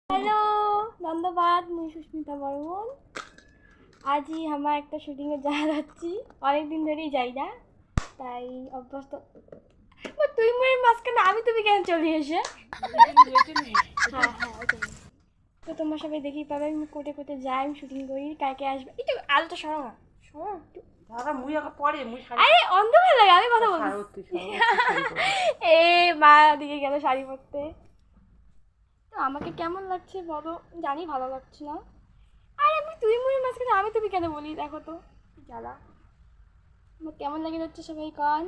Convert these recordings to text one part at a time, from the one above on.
Hello, ধন্যবাদ। মুই সুস্মিতা বর্মন। আজই আমার একটা শুটিংয়ে যাচ্ছি, অনেকদিন ধরেই যাই না, তাই অভ্যস্ত। তুই মুয়ের মাঝখানে আমি তুমি কেন চলে এসে? হ্যাঁ হ্যাঁ, ওইটাই। তো তোমরা সবাই দেখেই পাবে আমি কোটে কোটে যাই, আমি শুটিং করি। কালকে আসবে, একটু আলোটা সরো না, সরো একটু। আরে অন্ধকার লাগে, আমি কথা বলছি। এ মা দিকে গেল শাড়ি পরতে। তো আমাকে কেমন লাগছে বলো, জানি ভালো লাগছে না। আরে আমি তুই মুড়ির মাঝখানে আমি তুমি কেন বলি, দেখো তো জ্বালা। আমার কেমন লাগে যাচ্ছে সবাই কন,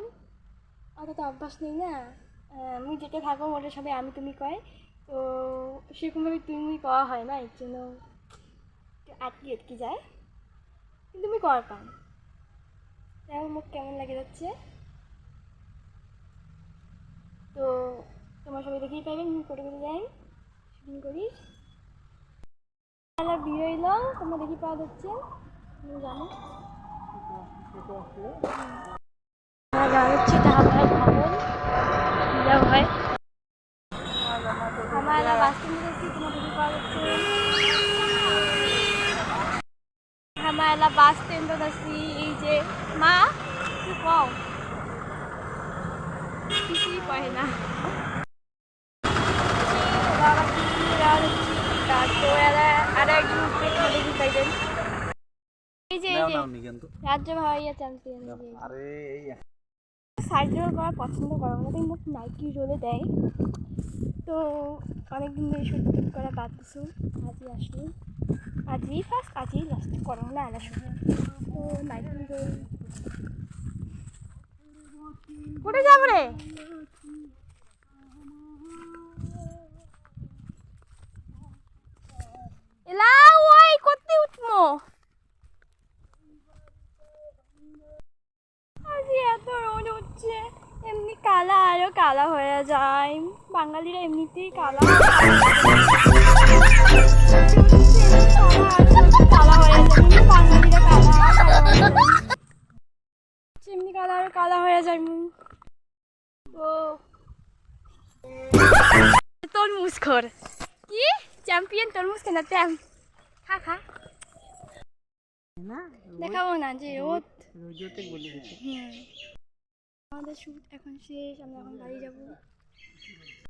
অত তো অভ্যাস নেই না। মুই যেটা থাকবো ওটা সবাই আমি তুমি কয়, তো সেরকমভাবে তুই মুই কওয়া হয় না, এর জন্য একটু আটকি আটকি যায়, কিন্তু তুমি কর পান। দেখো মুখ কেমন লাগে যাচ্ছে। তো তোমার সবাই দেখেই পাইবেন মুখ করে করে যাই, শুটিং করি। বিয়ে হইলো, তোমরা দেখি পাওয়া যাচ্ছে, তুমি জানো। हमारा वास्तव में तुम्हारे पास हमारा वास्तव में दसी এই যে মা কি কও কিছুই কয় না বাবা কি রাখছি তারপর আর একদিন উপরে খালি দিতেন এই যে রাজ্য ভাইয়া চ্যাম্পিয়ন আরে এই সাইড রোল করা পছন্দ করো না, তাই মুখ নাইকি রোলে দেয়। তো অনেকদিন ধরে শুট করা বাদ দিছো, আজই আসলো, আজই ফার্স্ট, আজই লাস্ট করো না আলা শুধু। তো নাইকি রোল কোথায় যাবো রে? এলা ওই করতে উঠবো আজ এত রোদ উঠছে, এমনি কালা আরো কালা হয়ে যায়, বাঙালিরা এমনিতেই কালা কালা হয়ে যায়, বাঙালিরা কালা এমনি কালা আরো কালা হয়ে যায়। তো তরমুজ খোর কি চ্যাম্পিয়ন তরমুজ কেনা ট্যাম খা খা দেখাবো না যে রোদ। আমাদের শুট এখন শেষ, আমরা এখন বাড়ি যাবো।